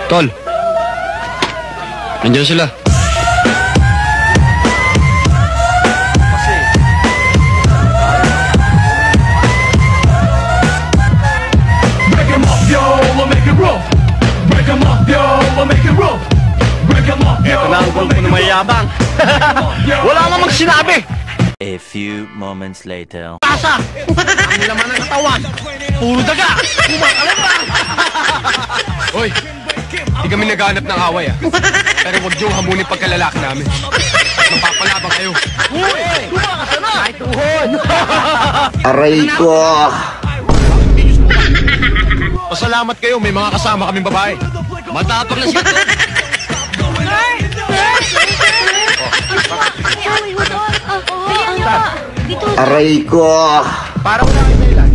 Tol. Nandiyan sila. Ito na ang grupo na mayabang. Wala namang sinabi. A few moments later. Tasa! Ang laman ng katawan. Puro daga. Kumakalan lang. Hoy, di kami naghahanap ng away Pero huwag niyong hamunin pagkalalaki namin. At mapapalabang kayo. Uy! Kumakasan na! Ay, tuhon! Aray ko! Pasalamat kayo, may mga kasama kaming babae. Matapang na siya. Aray ko! Para wala kayo dahilan.